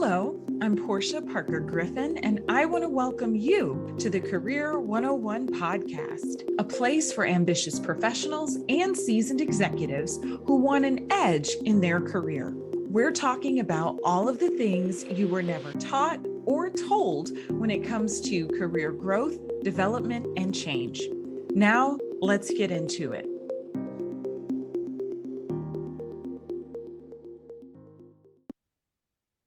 Hello, I'm Porschia Parker Griffin, and I want to welcome you to the Career 101 podcast, a place for ambitious professionals and seasoned executives who want an edge in their career. We're talking about all of the things you were never taught or told when it comes to career growth, development, and change. Now, let's get into it.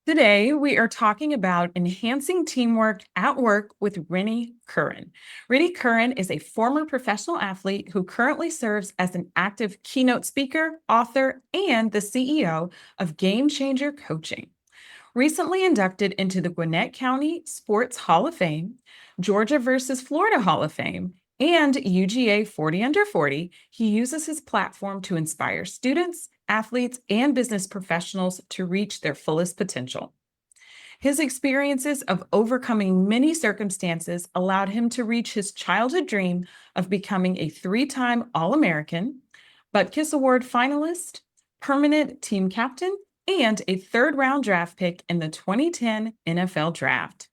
Today, we are talking about enhancing teamwork at work with Rennie Curran. Rennie Curran is a former professional athlete who currently serves as an active keynote speaker, author, and the CEO of Game Changer Coaching. Recently inducted into the Gwinnett County Sports Hall of Fame, Georgia versus Florida Hall of Fame, and UGA 40 Under 40, he uses his platform to inspire students, athletes, and business professionals to reach their fullest potential. His experiences of overcoming many circumstances allowed him to reach his childhood dream of becoming a three-time All-American, Butkus Award finalist, permanent team captain, and a third-round draft pick in the 2010 NFL Draft.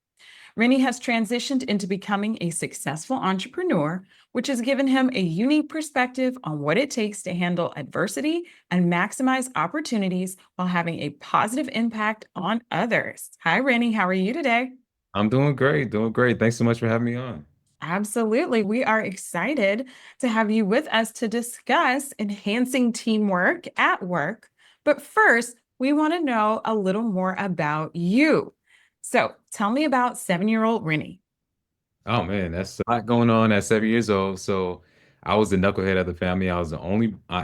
Rennie has transitioned into becoming a successful entrepreneur, which has given him a unique perspective on what it takes to handle adversity and maximize opportunities while having a positive impact on others. Hi, Rennie. How are you today? I'm doing great, doing great. Thanks so much for having me on. Absolutely. We are excited to have you with us to discuss enhancing teamwork at work. But first, we want to know a little more about you. So tell me about 7-year-old Rennie. Oh man, that's a lot going on at 7 years old. So I was the knucklehead of the family. I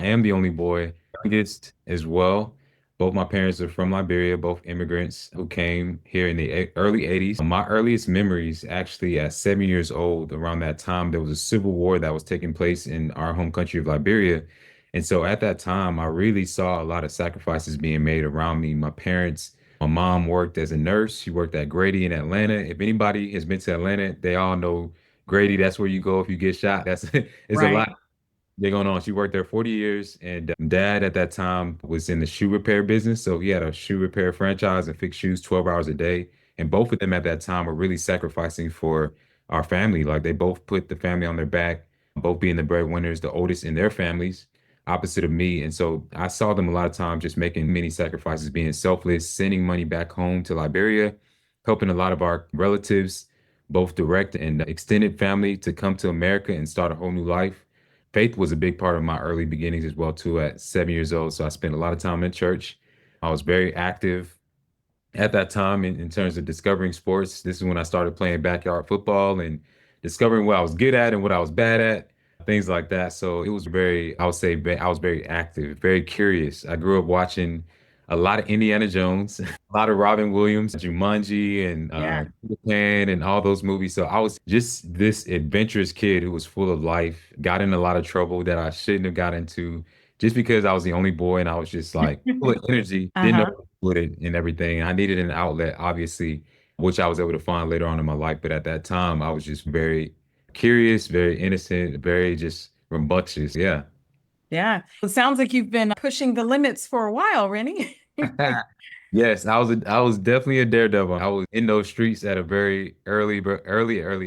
am the only boy, youngest as well. Both my parents are from Liberia, both immigrants who came here in the early 80s. My earliest memories, actually, at 7 years old, around that time, there was a civil war that was taking place in our home country of Liberia. And so at that time, I really saw a lot of sacrifices being made around me. My mom worked as a nurse. She worked at Grady in Atlanta. If anybody has been to Atlanta, they all know Grady. That's where you go if you get shot. That's it's a Right. lot going on. She worked there 40 years, and dad at that time was in the shoe repair business. So he had a shoe repair franchise and fixed shoes 12 hours a day. And both of them at that time were really sacrificing for our family. Like they both put the family on their back, both being the breadwinners, the oldest in their families, opposite of me. And so I saw them a lot of times just making many sacrifices, being selfless, sending money back home to Liberia, helping a lot of our relatives, both direct and extended family, to come to America and start a whole new life. Faith was a big part of my early beginnings as well too at 7 years old. So I spent a lot of time in church. I was very active at that time in terms of discovering sports. This is when I started playing backyard football and discovering what I was good at and what I was bad at, things like that. So it was I would say, I was very active, very curious. I grew up watching a lot of Indiana Jones, a lot of Robin Williams, Jumanji, and Yeah. Peter Pan, and all those movies. So I was just this adventurous kid who was full of life, got in a lot of trouble that I shouldn't have got into just because I was the only boy and I was just like full of energy, didn't know Uh-huh. with it and everything. I needed an outlet, obviously, which I was able to find later on in my life. But at that time, I was just very curious, very innocent, very just rambunctious. Yeah. Yeah. It sounds like you've been pushing the limits for a while, Rennie. Yes, I was definitely a daredevil. I was in those streets at a very early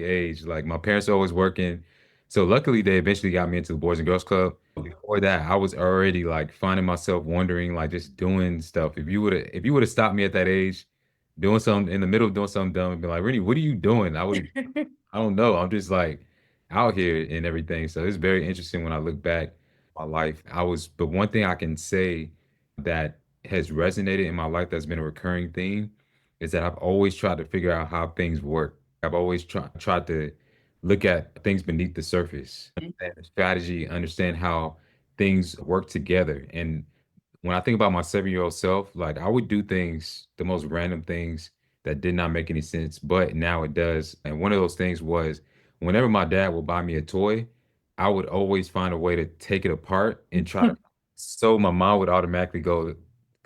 age. Like my parents were always working. So luckily they eventually got me into the Boys and Girls Club. Before that, I was already like finding myself wandering, like just doing stuff. If you would have stopped me at that age, doing something in the middle of doing something dumb and be like, Rennie, what are you doing? I don't know. I'm just like out here and everything. So it's very interesting when I look back my life. But one thing I can say that has resonated in my life that's been a recurring theme is that I've always tried to figure out how things work. I've always tried to look at things beneath the surface, understand the strategy, understand how things work together. And when I think about my 7 year old self, like I would do things, the most random things that did not make any sense, but now it does. And one of those things was whenever my dad would buy me a toy, I would always find a way to take it apart and try to. So my mom would automatically go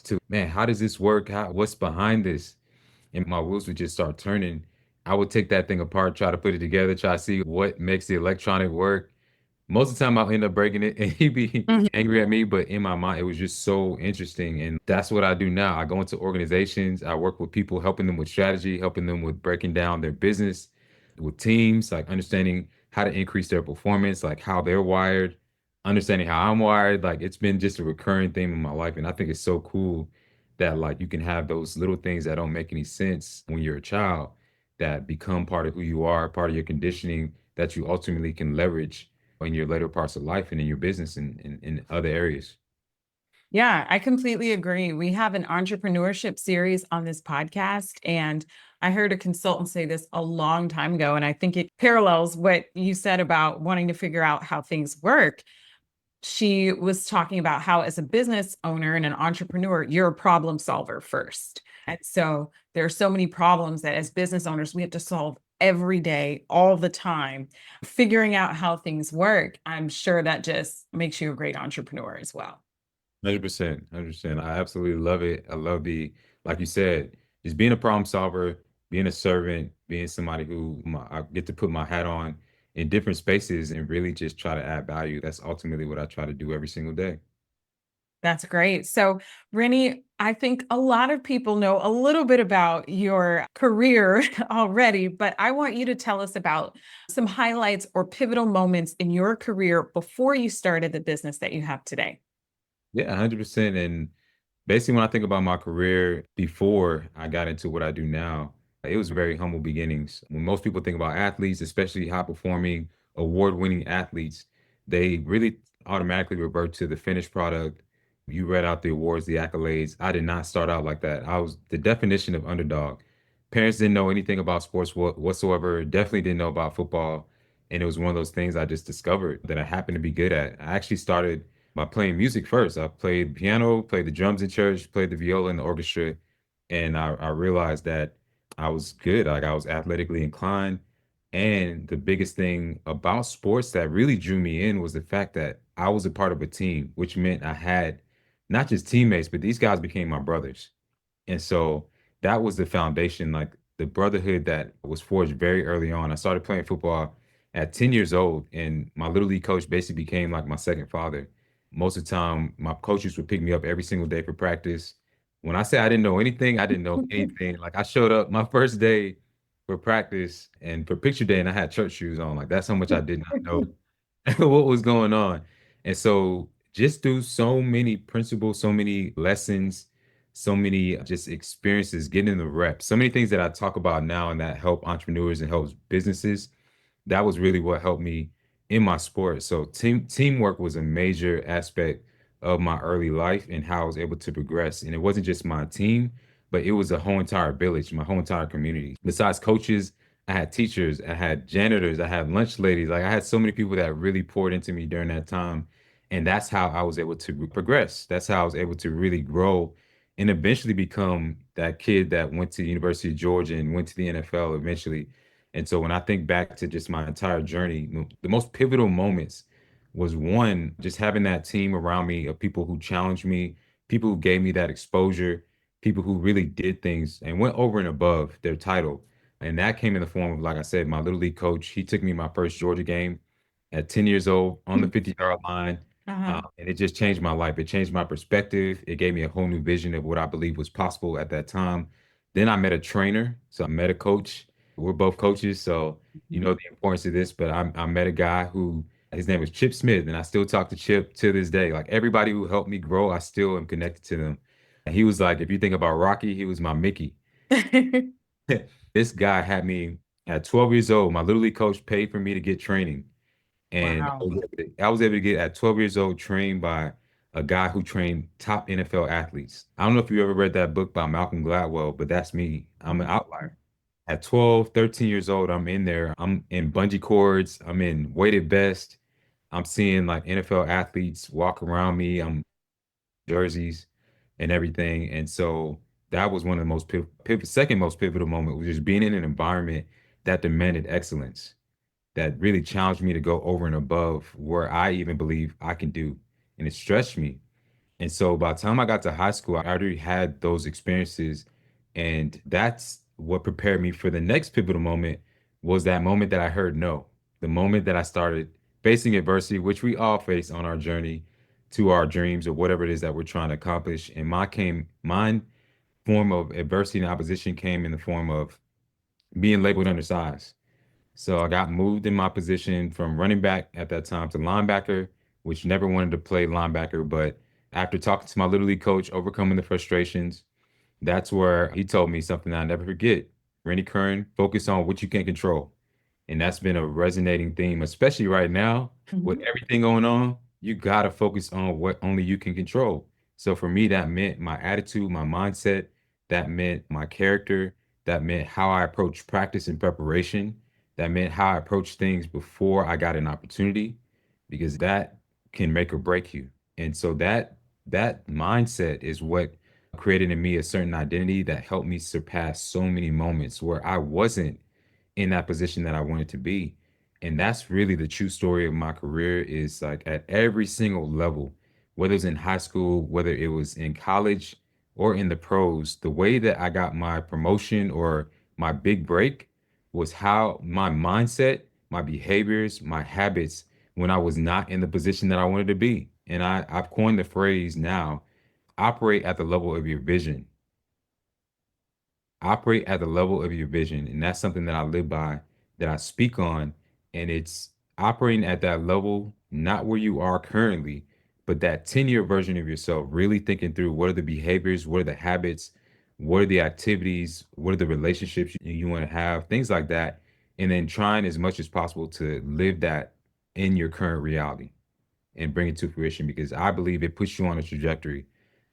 to, man, how does this work? What's behind this? And my wheels would just start turning. I would take that thing apart, try to put it together, try to see what makes the electronic work, Most of the time I'll end up breaking it and he'd be Mhm. angry at me, but in my mind, it was just so interesting. And that's what I do now. I go into organizations, I work with people, helping them with strategy, helping them with breaking down their business, with teams, like understanding how to increase their performance, like how they're wired, understanding how I'm wired. Like it's been just a recurring theme in my life. And I think it's so cool that like you can have those little things that don't make any sense when you're a child that become part of who you are, part of your conditioning that you ultimately can leverage in your later parts of life and in your business and in other areas. Yeah, I completely agree. We have an entrepreneurship series on this podcast, and I heard a consultant say this a long time ago, and I think it parallels what you said about wanting to figure out how things work. She was talking about how, as a business owner and an entrepreneur, you're a problem solver first. And so there are so many problems that as business owners, we have to solve every day, all the time, figuring out how things work. I'm sure that just makes you a great entrepreneur as well. 100%, 100%. I absolutely love it. I love like you said, just being a problem solver, being a servant, being somebody who I get to put my hat on in different spaces and really just try to add value. That's ultimately what I try to do every single day. That's great. So, Rennie, I think a lot of people know a little bit about your career already, but I want you to tell us about some highlights or pivotal moments in your career before you started the business that you have today. Yeah, 100%. And basically, when I think about my career before I got into what I do now, it was very humble beginnings. When most people think about athletes, especially high performing, award winning athletes, they really automatically revert to the finished product. You read out the awards, the accolades. I did not start out like that. I was the definition of underdog. Parents didn't know anything about sports whatsoever, definitely didn't know about football. And it was one of those things I just discovered that I happened to be good at. I actually started by playing music first. I played piano, played the drums in church, played the viola in the orchestra, and I realized that I was good. Like I was athletically inclined. And the biggest thing about sports that really drew me in was the fact that I was a part of a team, which meant I had not just teammates, but these guys became my brothers. And so that was the foundation, like the brotherhood that was forged very early on. I started playing football at 10 years old, and my little league coach basically became like my second father. Most of the time, my coaches would pick me up every single day for practice. When I say I didn't know anything, I didn't know anything. Like I showed up my first day for practice and for picture day, and I had church shoes on. Like that's how much I did not know what was going on. And so just through so many principles, so many lessons, so many just experiences, getting the reps, so many things that I talk about now and that help entrepreneurs and helps businesses. That was really what helped me in my sport. So teamwork was a major aspect of my early life and how I was able to progress. And it wasn't just my team, but it was a whole entire village, my whole entire community. Besides coaches, I had teachers, I had janitors, I had lunch ladies. Like I had so many people that really poured into me during that time. And that's how I was able to progress. That's how I was able to really grow and eventually become that kid that went to the University of Georgia and went to the NFL eventually. And so when I think back to just my entire journey, the most pivotal moments was one, just having that team around me of people who challenged me, people who gave me that exposure, people who really did things and went over and above their title. And that came in the form of, like I said, my little league coach. He took me my first Georgia game at 10 years old on the 50-yard line. Uh-huh. And it just changed my life. It changed my perspective. It gave me a whole new vision of what I believe was possible at that time. Then I met a trainer. So I met a coach. We're both coaches. So you know the importance of this, but I met a guy who his name was Chip Smith, and I still talk to Chip to this day. Like everybody who helped me grow, I still am connected to them. And he was like, if you think about Rocky, he was my Mickey. This guy had me at 12 years old. My little league coach paid for me to get training. And Wow. I was able to get at 12 years old trained by a guy who trained top NFL athletes. I don't know if you ever read that book by Malcolm Gladwell, but that's me. I'm an outlier. At 12, 13 years old, I'm in there. I'm in bungee cords. I'm in weighted vest. I'm seeing like NFL athletes walk around me. I'm jerseys and everything. And so that was one of the most second most pivotal moment was just being in an environment that demanded excellence, that really challenged me to go over and above where I even believe I can do. And it stretched me. And so by the time I got to high school, I already had those experiences. And that's what prepared me for the next pivotal moment was that moment that I heard no, the moment that I started facing adversity, which we all face on our journey to our dreams or whatever it is that we're trying to accomplish. And mine form of adversity and opposition came in the form of being labeled undersized. So I got moved in my position from running back at that time to linebacker, which never wanted to play linebacker. But after talking to my little league coach, overcoming the frustrations, that's where he told me something I never forget. Rennie Curran, focus on what you can control. And that's been a resonating theme, especially right now with Mhm. everything going on. You got to focus on what only you can control. So for me, that meant my attitude, my mindset, that meant my character, that meant how I approach practice and preparation, that meant how I approach things before I got an opportunity, because that can make or break you. And so that mindset is what created in me a certain identity that helped me surpass so many moments where I wasn't in that position that I wanted to be. And that's really the true story of my career is like at every single level, whether it's in high school, whether it was in college or in the pros, the way that I got my promotion or my big break was how my mindset, my behaviors, my habits when I was not in the position that I wanted to be. And I've coined the phrase now, operate at the level of your vision. Operate at the level of your vision. And that's something that I live by, that I speak on. And it's operating at that level, not where you are currently, but that 10-year version of yourself, really thinking through what are the behaviors, what are the habits, what are the activities, what are the relationships you want to have, things like that. And then trying as much as possible to live that in your current reality and bring it to fruition because I believe it puts you on a trajectory.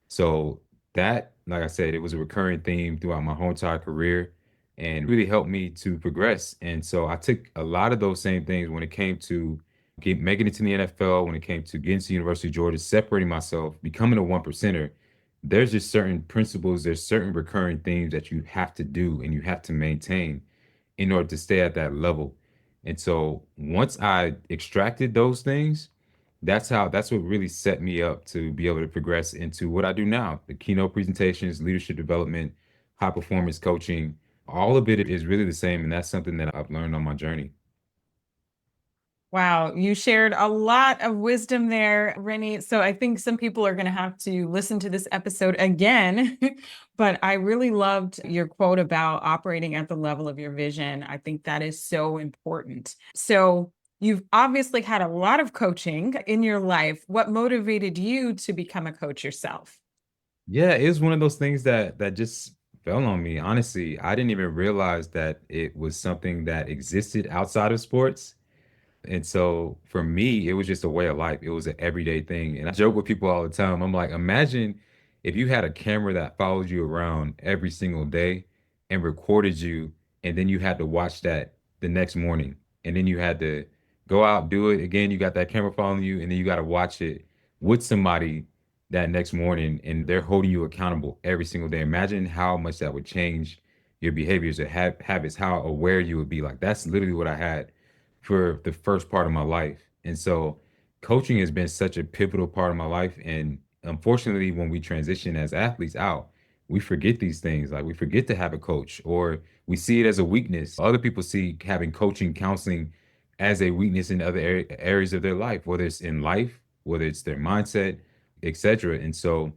So that, like I said, it was a recurring theme throughout my whole entire career and really helped me to progress. And so I took a lot of those same things when it came to making it to the NFL, when it came to getting to the University of Georgia, separating myself, becoming a one percenter. There's just certain principles, there's certain recurring themes that you have to do and you have to maintain in order to stay at that level. And so once I extracted those things, that's what really set me up to be able to progress into what I do now. The keynote presentations, leadership development, high performance coaching, all of it is really the same. And that's something that I've learned on my journey. Wow, you shared a lot of wisdom there, Rennie. So I think some people are going to have to listen to this episode again. But I really loved your quote about operating at the level of your vision. I think that is so important. So you've obviously had a lot of coaching in your life. What motivated you to become a coach yourself? Yeah, it was one of those things that just fell on me. Honestly, I didn't even realize that it was something that existed outside of sports. And so for me, it was just a way of life. It was an everyday thing. And I joke with people all the time. I'm like, imagine if you had a camera that followed you around every single day and recorded you, and then you had to watch that the next morning. And then you had to go out, do it again. You got that camera following you, and then you got to watch it with somebody that next morning, and they're holding you accountable every single day. Imagine how much that would change your behaviors or habits, how aware you would be. Like, that's literally what I had for the first part of my life. And so coaching has been such a pivotal part of my life. And unfortunately, when we transition as athletes out, we forget these things. Like we forget to have a coach or we see it as a weakness. Other people see having coaching, counseling as a weakness in other areas of their life, whether it's in life, whether it's their mindset, etc. And so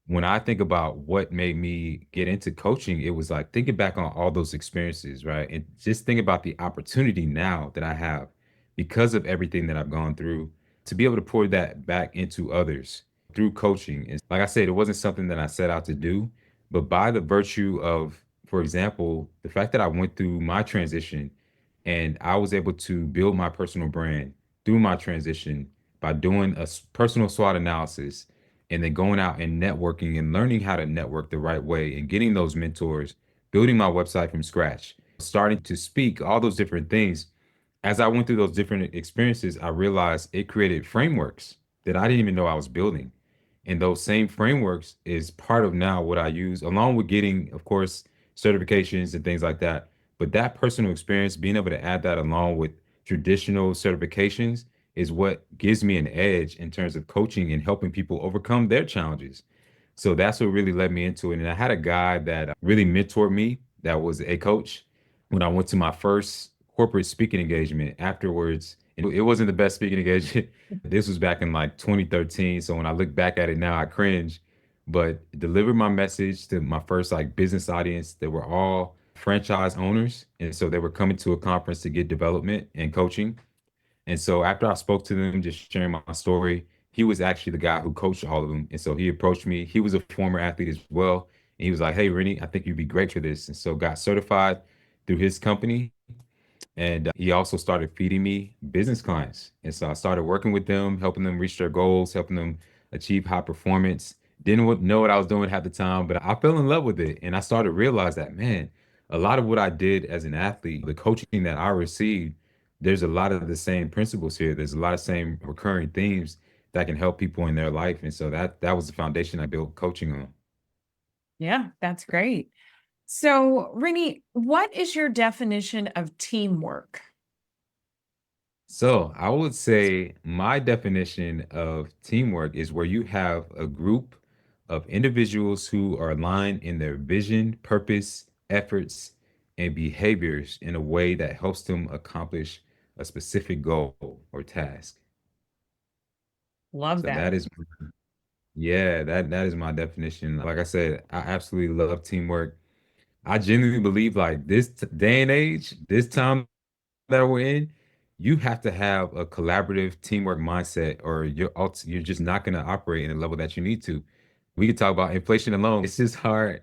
when I think about what made me get into coaching, it was like thinking back on all those experiences, right? And just think about the opportunity now that I have because of everything that I've gone through to be able to pour that back into others through coaching. And like I said, it wasn't something that I set out to do, but by the virtue of, for example, the fact that I went through my transition and I was able to build my personal brand through my transition by doing a personal SWOT analysis and then going out and networking and learning how to network the right way and getting those mentors, building my website from scratch, starting to speak, all those different things. As I went through those different experiences, I realized it created frameworks that I didn't even know I was building. And those same frameworks is part of now what I use, along with getting, of course, certifications and things like that. But that personal experience, being able to add that along with traditional certifications, is what gives me an edge in terms of coaching and helping people overcome their challenges. So that's what really led me into it. And I had a guy that really mentored me that was a coach when I went to my first corporate speaking engagement. Afterwards, And it wasn't the best speaking engagement. This was back in like 2013. So when I look back at it now, I cringe. But delivered my message to my first like business audience. They were all franchise owners. And so they were coming to a conference to get development and coaching. And so after I spoke to them, just sharing my story, he was actually the guy who coached all of them. And so he approached me. He was a former athlete as well. And he was like, "Hey, Rennie, I think you'd be great for this." And so got certified through his company. And he also started feeding me business clients. And so I started working with them, helping them reach their goals, helping them achieve high performance. Know what I was doing at the time, but I fell in love with it. And I started to realize that, man, a lot of what I did as an athlete, the coaching that I received, there's a lot of the same principles here. There's a lot of same recurring themes that can help people in their life. And so that was the foundation I built coaching on. Yeah, that's great. So, Rennie, what is your definition of teamwork? So I would say my definition of teamwork is where you have a group of individuals who are aligned in their vision, purpose, efforts, and behaviors in a way that helps them accomplish a specific goal or task. Love So that. that is, yeah, that is my definition. Like I said, I absolutely love teamwork. I genuinely believe like day and age, this time that we're in, you have to have a collaborative teamwork mindset, or you're just not going to operate in the level that you need to. We could talk about inflation alone. It's just hard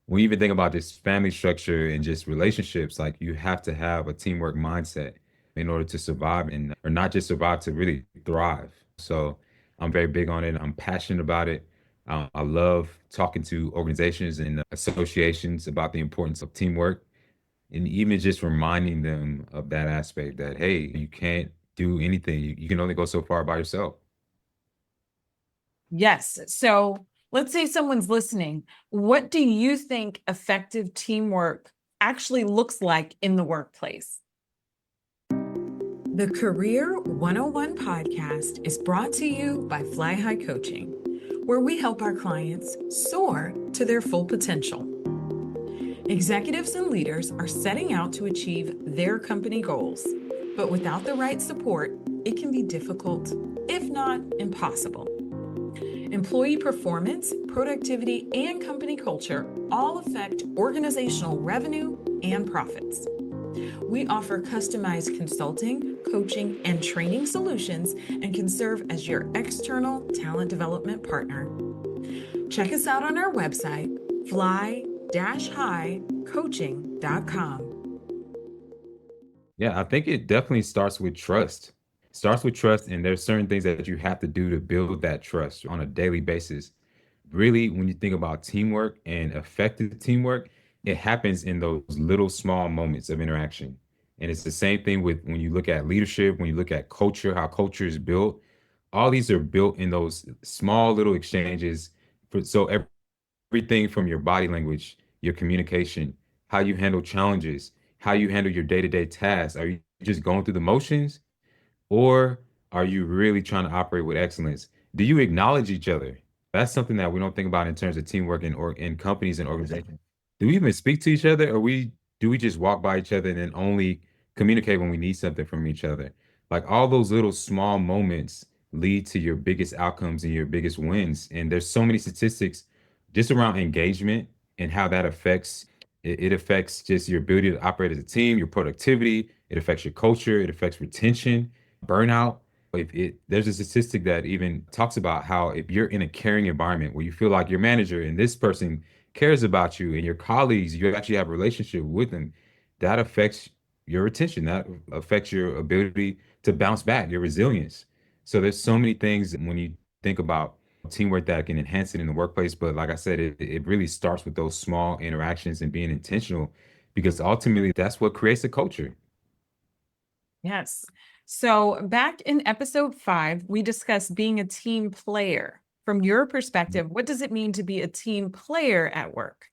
when you even think about this family structure and just relationships. Like you have to have a teamwork mindset in order to survive and or not just survive to really thrive. So I'm very big on it. I'm passionate about it. I love talking to organizations and associations about the importance of teamwork and even just reminding them of that aspect that hey, you can't do anything. You can only go so far by yourself. Yes. So, let's say someone's listening. What do you think effective teamwork actually looks like in the workplace? The Career 101 podcast is brought to you by Fly High Coaching, where we help our clients soar to their full potential. Executives and leaders are setting out to achieve their company goals, but without the right support, it can be difficult, if not impossible. Employee performance, productivity, and company culture all affect organizational revenue and profits. We offer customized consulting, coaching, and training solutions and can serve as your external talent development partner. Check us out on our website, fly-highcoaching.com. Yeah, I think it definitely starts with trust. Starts with trust, and there's certain things that you have to do to build that trust on a daily basis. Really, when you think about teamwork and effective teamwork, it happens in those little small moments of interaction. And it's the same thing with when you look at leadership, when you look at culture, how culture is built. All these are built in those small little exchanges. So everything from your body language, your communication, how you handle challenges, how you handle your day-to-day tasks. Are you just going through the motions? Or are you really trying to operate with excellence? Do you acknowledge each other? That's something that we don't think about in terms of teamwork or in companies and organizations. Do we even speak to each other, or we do we just walk by each other and then only communicate when we need something from each other? Like all those little small moments lead to your biggest outcomes and your biggest wins. And there's so many statistics just around engagement and how that affects it affects just your ability to operate as a team, your productivity, it affects your culture, it affects retention, burnout. If it there's a statistic that even talks about how if you're in a caring environment where you feel like your manager and this person cares about you and your colleagues, you actually have a relationship with them, that affects your retention, that affects your ability to bounce back, your resilience. So there's so many things when you think about teamwork that can enhance it in the workplace. But like I said, it really starts with those small interactions and being intentional because ultimately that's what creates a culture. Yes. So, back in episode 5, we discussed being a team player. From your perspective, what does it mean to be a team player at work?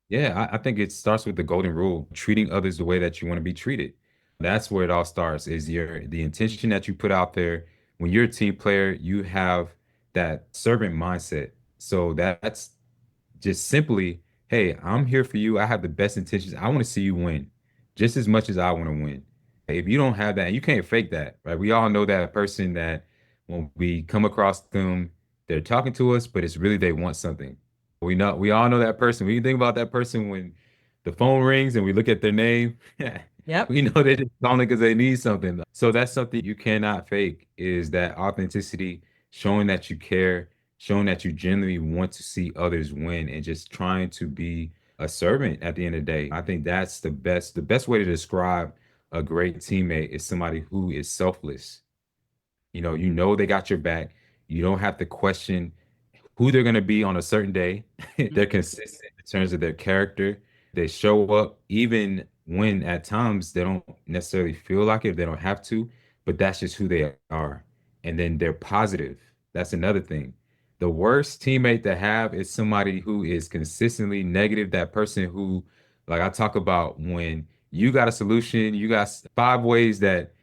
Yeah, I think it starts with the golden rule, treating others the way that you want to be treated. That's where it all starts, is the intention that you put out there. When you're a team player, you have that servant mindset. So that's just simply, hey, I'm here for you. I have the best intentions. I want to see you win just as much as I want to win. If you don't have that, you can't fake that, right? We all know that person that when we come across them, they're talking to us, but it's really they want something. We all know that person. We think about that person when the phone rings and we look at their name. Yep. We know they're just calling because they need something. So that's something you cannot fake is that authenticity, showing that you care, showing that you genuinely want to see others win and just trying to be a servant at the end of the day. I think that's the best way to describe a great teammate is somebody who is selfless. You know they got your back. You don't have to question who they're going to be on a certain day. They're consistent in terms of their character. They show up even when at times they don't necessarily feel like it, they don't have to, but that's just who they are. And then they're positive. That's another thing. The worst teammate to have is somebody who is consistently negative. That person who, like I talk about, when you got a solution, you got 5 ways that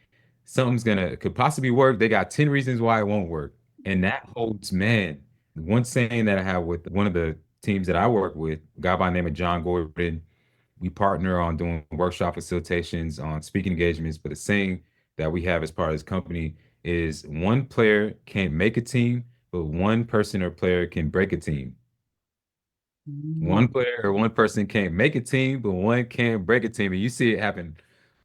something's gonna could possibly work. They got 10 reasons why it won't work. And that holds, man. One saying that I have with one of the teams that I work with, a guy by the name of John Gordon, we partner on doing workshop facilitations on speaking engagements. But the saying that we have as part of this company is one player can't make a team, but one person or player can break a team. One Mhm. player or one person can't make a team, but one can break a team. And you see it happen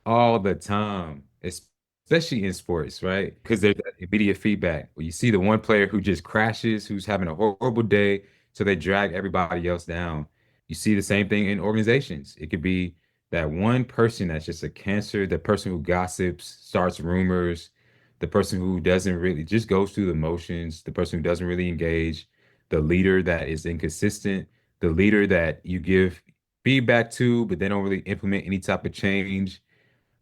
all the time, especially in sports, right? Because there's that immediate feedback. Where you see the one player who just crashes, who's having a horrible day, so they drag everybody else down. You see the same thing in organizations. It could be that one person that's just a cancer, the person who gossips, starts rumors, the person who doesn't really just goes through the motions, the person who doesn't really engage, the leader that is inconsistent, the leader that you give feedback to, but they don't really implement any type of change.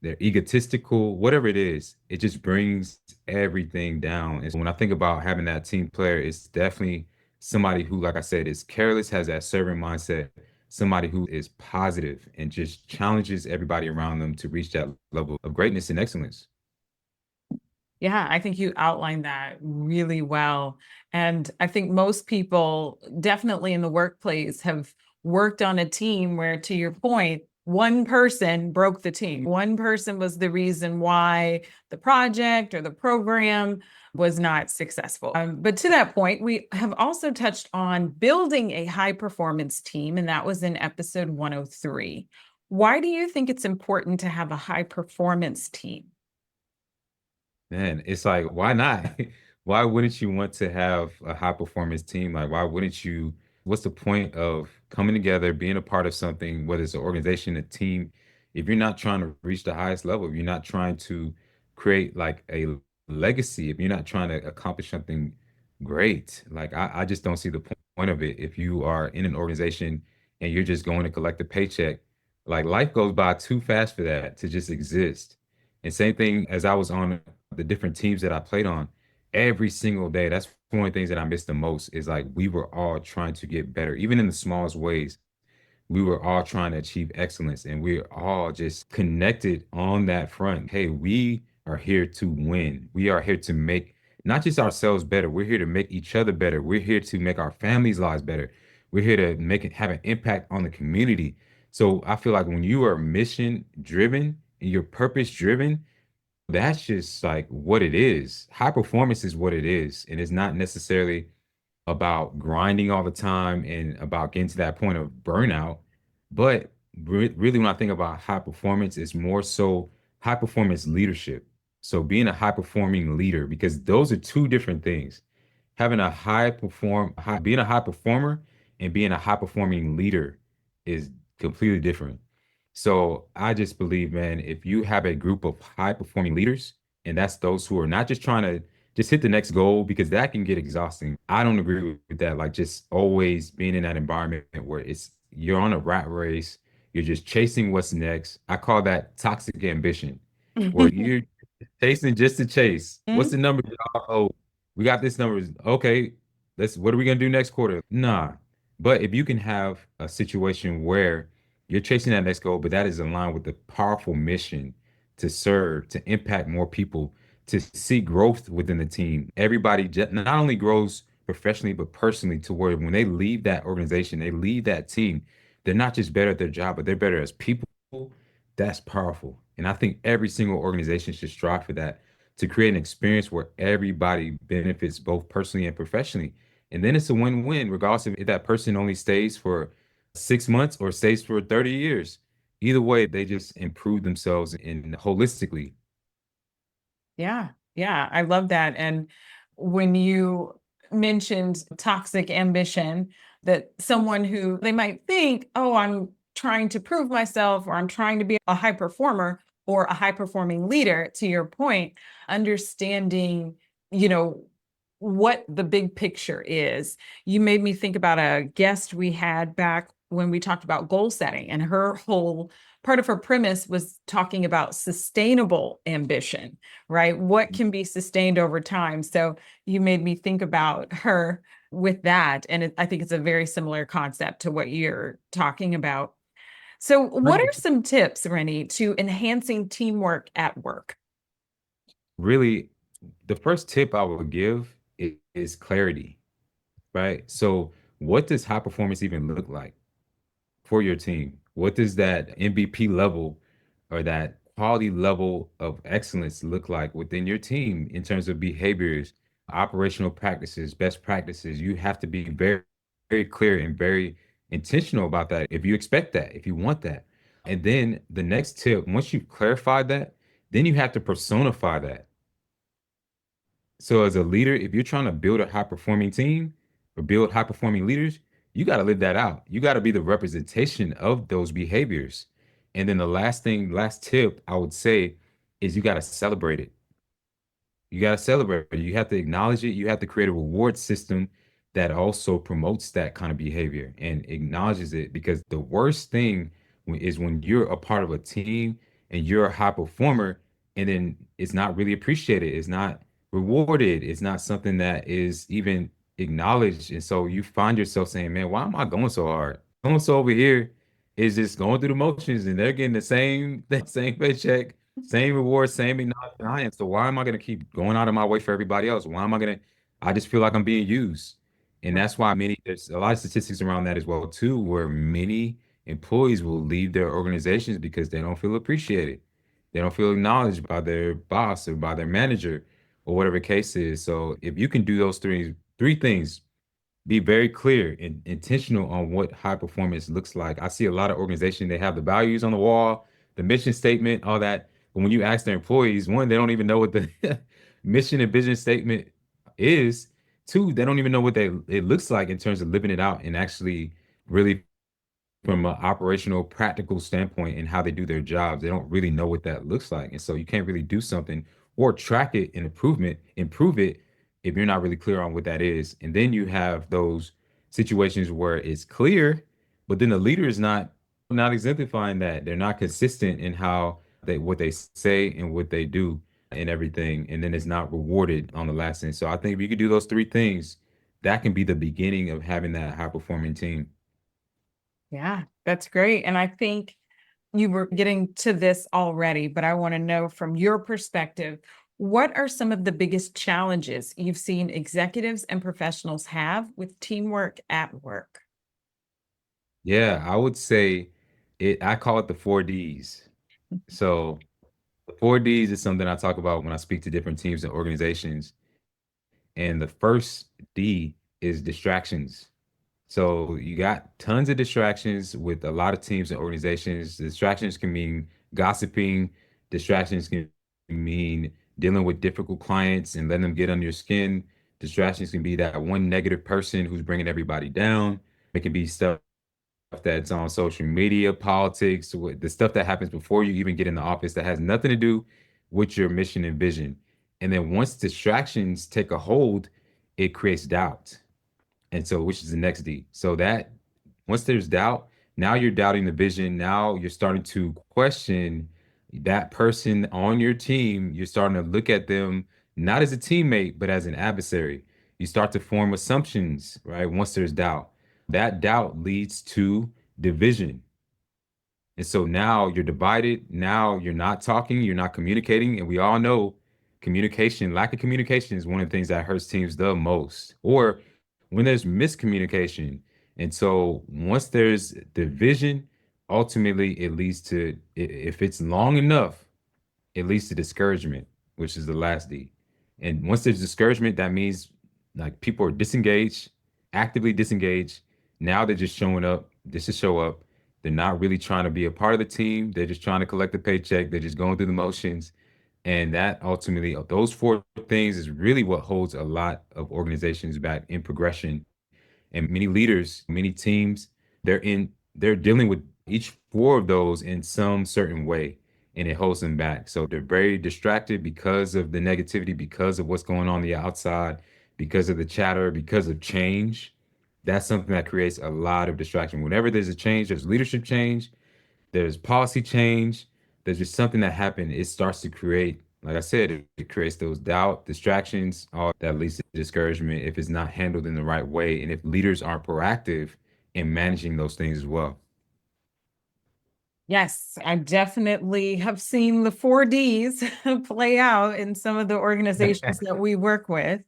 They're egotistical, whatever it is, it just brings everything down. And so when I think about having that team player, it's definitely somebody who, like I said, is careless, has that servant mindset, somebody who is positive and just challenges everybody around them to reach that level of greatness and excellence. Yeah, I think you outlined that really well. And I think most people, definitely in the workplace, have worked on a team where, to your point, one person broke the team. One person was the reason why the project or the program was not successful. But to that point, we have also touched on building a high performance team, and that was in episode 103. Why do you think it's important to have a high performance team? Man, it's like, why not? Why wouldn't you want to have a high performance team? Like, why wouldn't you? What's the point of coming together, being a part of something, whether it's an organization, a team, if you're not trying to reach the highest level, if you're not trying to create like a legacy, if you're not trying to accomplish something great, like I just don't see the point of it. If you are in an organization and you're just going to collect a paycheck, like life goes by too fast for that to just exist. And same thing as I was on the different teams that I played on every single day. That's one of the things that I miss the most is like we were all trying to get better, even in the smallest ways. We were all trying to achieve excellence and we're all just connected on that front. Hey, we are here to win. We are here to make not just ourselves better, we're here to make each other better. We're here to make our families' lives better. We're here to make it have an impact on the community. So I feel like when you are mission driven and you're purpose driven, that's just like what it is. High performance is what it is. And it's not necessarily about grinding all the time and about getting to that point of burnout. But really, when I think about high performance, it's more so high performance leadership. So being a high performing leader, because those are two different things. Having a being a high performer and being a high performing leader is completely different. So I just believe, man, if you have a group of high performing leaders, and that's those who are not just trying to just hit the next goal because that can get exhausting. I don't agree with that. Like just always being in that environment where it's you're on a rat race, you're just chasing what's next. I call that toxic ambition, where you're chasing just to chase. What's the number? Oh, we got this number. Okay, let's what are we gonna do next quarter? Nah. But if you can have a situation where you're chasing that next goal, but that is aligned with the powerful mission to serve, to impact more people, to see growth within the team. Everybody not only grows professionally, but personally to where when they leave that organization, they leave that team, they're not just better at their job, but they're better as people. That's powerful. And I think every single organization should strive for that, to create an experience where everybody benefits both personally and professionally. And then it's a win-win, regardless of if that person only stays for 6 months or stays for 30 years. Either way, they just improve themselves in holistically. Yeah, yeah, I love that. And when you mentioned toxic ambition, that someone who they might think, oh, I'm trying to prove myself, or I'm trying to be a high performer or a high performing leader, to your point, understanding, you know, what the big picture is. You made me think about a guest we had back when we talked about goal setting, and her whole part of her premise was talking about sustainable ambition, right? What can be sustained over time? So you made me think about her with that. And I think it's a very similar concept to what you're talking about. So, what are 100%. some tips, Rennie, to enhancing teamwork at work? Really, the first tip I would give is clarity, right? So, what does high performance even look like for your team? What does that MVP level or that quality level of excellence look like within your team in terms of behaviors, operational practices, best practices? You have to be very, very clear and very intentional about that if you expect that, if you want that. And then the next tip, once you've clarified that, then you have to personify that. So as a leader, if you're trying to build a high performing team or build high performing leaders, you got to live that out. You got to be the representation of those behaviors. And then the last thing, last tip I would say is you got to celebrate it. You got to celebrate it. You have to acknowledge it. You have to create a reward system that also promotes that kind of behavior and acknowledges it, because the worst thing is when you're a part of a team and you're a high performer and then it's not really appreciated. It's not rewarded. It's not something that is even acknowledged. And so you find yourself saying, man, why am I going so hard? Going so over here is just going through the motions and they're getting the same, the same paycheck, same reward, same acknowledgement I am. So why am I going to keep going out of my way for everybody else? Why am I going to? I just feel like I'm being used. And Right. that's why there's a lot of statistics around that as well too, where many employees will leave their organizations because they don't feel appreciated. They don't feel acknowledged by their boss or by their manager or whatever the case is. So if you can do those three things, be very clear and intentional on what high performance looks like. I see a lot of organizations, they have the values on the wall, the mission statement, all that. But when you ask their employees, one, they don't even know what the mission and vision statement is. Two, they don't even know what it looks like in terms of living it out and actually really from an operational, practical standpoint and how they do their jobs. They don't really know what that looks like. And so you can't really do something or track it and improve it if you're not really clear on what that is. And then you have those situations where it's clear, but then the leader is not exemplifying that. They're not consistent in how they what they say and what they do and everything. And then it's not rewarded on the last end. So I think if you could do those three things, that can be the beginning of having that high performing team. Yeah, that's great. And I think you were getting to this already, but I want to know from your perspective, what are some of the biggest challenges you've seen executives and professionals have with teamwork at work? Yeah, I would say I call it the 4 Ds. So the 4 Ds is something I talk about when I speak to different teams and organizations. And the first D is distractions. So you got tons of distractions with a lot of teams and organizations. Distractions can mean gossiping. Distractions can mean dealing with difficult clients and letting them get under your skin. Distractions can be that one negative person who's bringing everybody down. It can be stuff that's on social media, politics, the stuff that happens before you even get in the office that has nothing to do with your mission and vision. And then once distractions take a hold, it creates doubt. And so, which is the next D. So that once there's doubt, now you're doubting the vision. Now you're starting to question that person on your team. You're starting to look at them not as a teammate, but as an adversary. You start to form assumptions, right? Once there's doubt, that doubt leads to division. And so now you're divided. Now you're not talking, you're not communicating. And we all know communication, lack of communication is one of the things that hurts teams the most, or when there's miscommunication. And so once there's division ultimately it leads to, if it's long enough, it leads to discouragement, which is the last D. And once there's discouragement, that means like people are disengaged, actively disengaged. Now they're just showing up just to show up. They're not really trying to be a part of the team. They're just trying to collect a paycheck. They're just going through the motions. And that ultimately, those four things is really what holds a lot of organizations back in progression. And many leaders, many teams, they're dealing with each four of those in some certain way, and it holds them back. So they're very distracted because of the negativity, because of what's going on the outside, because of the chatter, because of change. That's something that creates a lot of distraction. Whenever there's a change, there's leadership change, there's policy change, there's just something that happened. It starts to create, like I said, it creates those doubt, distractions, all that leads to discouragement if it's not handled in the right way. And if leaders aren't proactive in managing those things as well. Yes, I definitely have seen the 4Ds play out in some of the organizations that we work with.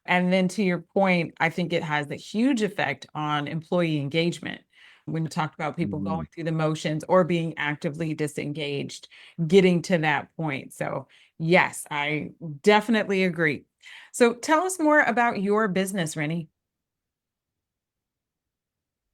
And then to your point, I think it has a huge effect on employee engagement. When you talked about people going Mhm. through the motions or being actively disengaged, getting to that point. So, yes, I definitely agree. So, tell us more about your business, Rennie.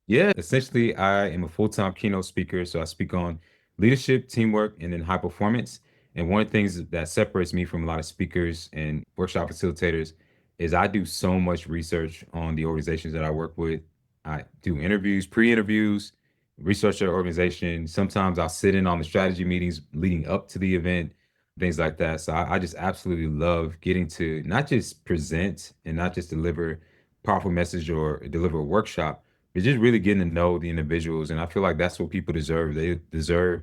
Yeah, essentially, I am a full-time keynote speaker. So I speak on leadership, teamwork, and then high performance. And one of the things that separates me from a lot of speakers and workshop facilitators is I do so much research on the organizations that I work with. I do interviews, pre-interviews, research their organization. Sometimes I'll sit in on the strategy meetings leading up to the event, things like that. So I just absolutely love getting to not just present and not just deliver powerful message or deliver a workshop, it's just really getting to know the individuals. And I feel like that's what people deserve. They deserve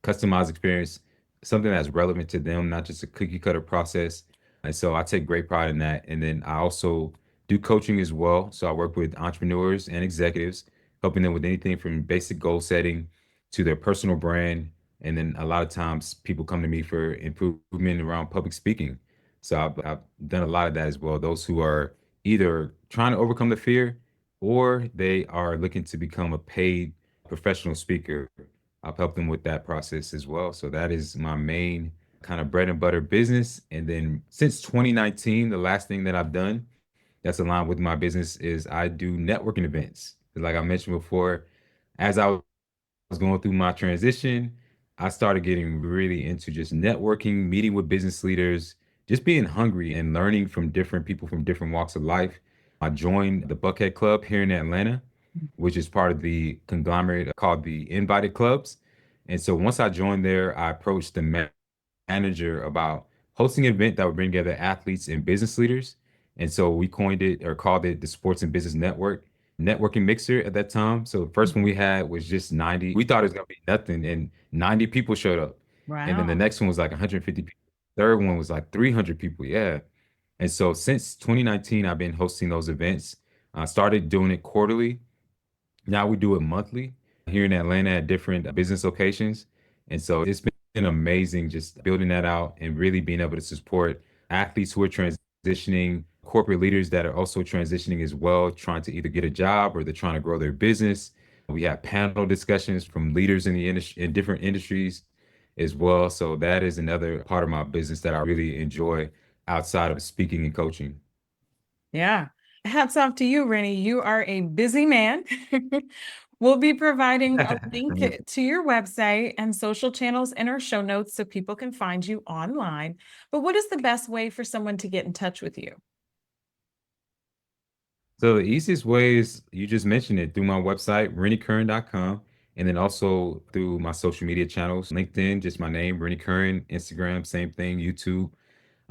customized experience, something that's relevant to them, not just a cookie cutter process. And so I take great pride in that. And then I also do coaching as well. So I work with entrepreneurs and executives, helping them with anything from basic goal setting to their personal brand. And then a lot of times people come to me for improvement around public speaking. So I've done a lot of that as well. Those who are either trying to overcome the fear or they are looking to become a paid professional speaker. I've helped them with that process as well. So that is my main kind of bread and butter business. And then since 2019, the last thing that I've done that's aligned with my business is I do networking events. Like I mentioned before, as I was going through my transition, I started getting really into just networking, meeting with business leaders, just being hungry and learning from different people from different walks of life. I joined the Buckhead Club here in Atlanta, which is part of the conglomerate called the Invited Clubs. And so once I joined there, I approached the manager about hosting an event that would bring together athletes and business leaders. And so we coined it or called it the Sports and Business Network networking mixer at that time. So the first one we had was just 90. We thought it was gonna be nothing, and 90 people showed up. And then the Wow. next one was like 150 people. Third one was like 300 people. Yeah. And so since 2019, I've been hosting those events. I started doing it quarterly. Now we do it monthly here in Atlanta at different business locations. And so it's been amazing just building that out and really being able to support athletes who are transitioning, corporate leaders that are also transitioning as well, trying to either get a job or they're trying to grow their business. We have panel discussions from leaders in the industry in different industries as well. So that is another part of my business that I really enjoy outside of speaking and coaching. Yeah. Hats off to you, Rennie. You are a busy man. We'll be providing a link to your website and social channels in our show notes so people can find you online. But what is the best way for someone to get in touch with you? So the easiest way is you just mentioned it through my website, renniecurran.com, and then also through my social media channels, LinkedIn, just my name, Rennie Curran, Instagram, same thing, YouTube,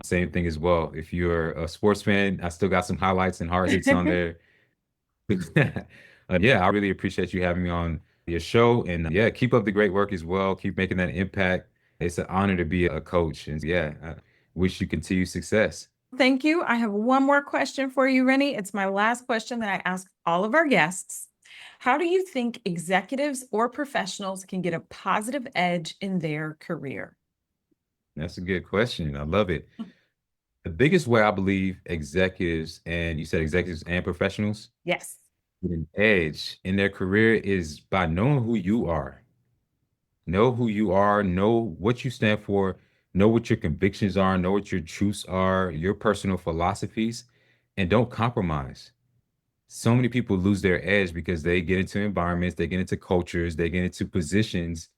same thing as well. If you're a sports fan, I still got some highlights and hard hits on there. Yeah, I really appreciate you having me on your show, and yeah, keep up the great work as well. Keep making that impact. It's an honor to be a coach, and yeah, I wish you continued success. Thank you. I have one more question for you, Rennie. It's my last question that I ask all of our guests. How do you think executives or professionals can get a positive edge in their career? That's a good question. I love it. The biggest way I believe executives, and you said executives and professionals, Yes. get an edge in their career is by knowing who you are. Know who you are, know what you stand for, know what your convictions are, know what your truths are, your personal philosophies, and don't compromise. So many people lose their edge because they get into environments, they get into cultures, they get into positions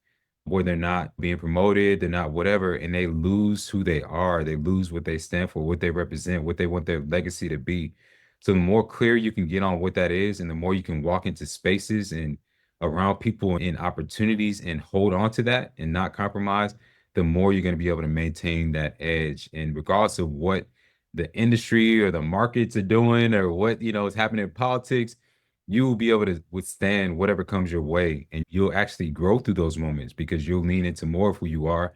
where they're not being promoted, they're not whatever, and they lose who they are. They lose what they stand for, what they represent, what they want their legacy to be. So the more clear you can get on what that is, and the more you can walk into spaces and around people and opportunities and hold on to that and not compromise, the more you're going to be able to maintain that edge. And regardless of what the industry or the markets are doing or what is happening in politics, you will be able to withstand whatever comes your way, and you'll actually grow through those moments because you'll lean into more of who you are,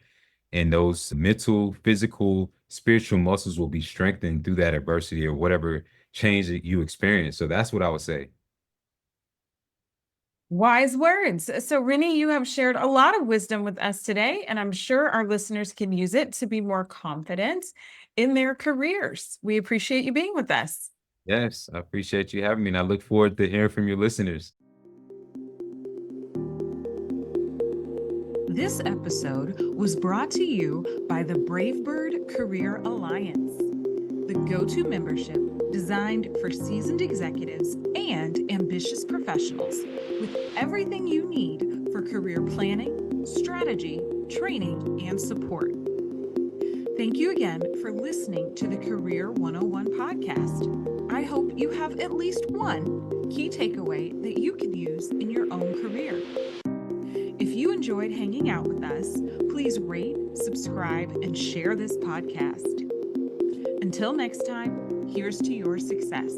and those mental, physical, spiritual muscles will be strengthened through that adversity or whatever change that you experience. So that's what I would say. Wise words. So, Rennie, you have shared a lot of wisdom with us today, and I'm sure our listeners can use it to be more confident in their careers. We appreciate you being with us. Yes, I appreciate you having me, and I look forward to hearing from your listeners. This episode was brought to you by the Bravebird Career Alliance, the go-to membership designed for seasoned executives and ambitious professionals with everything you need for career planning, strategy, training, and support. Thank you again for listening to the Career 101 podcast. I hope you have at least one key takeaway that you can use in your own career. If you enjoyed hanging out with us, please rate, subscribe, and share this podcast. Until next time, here's to your success.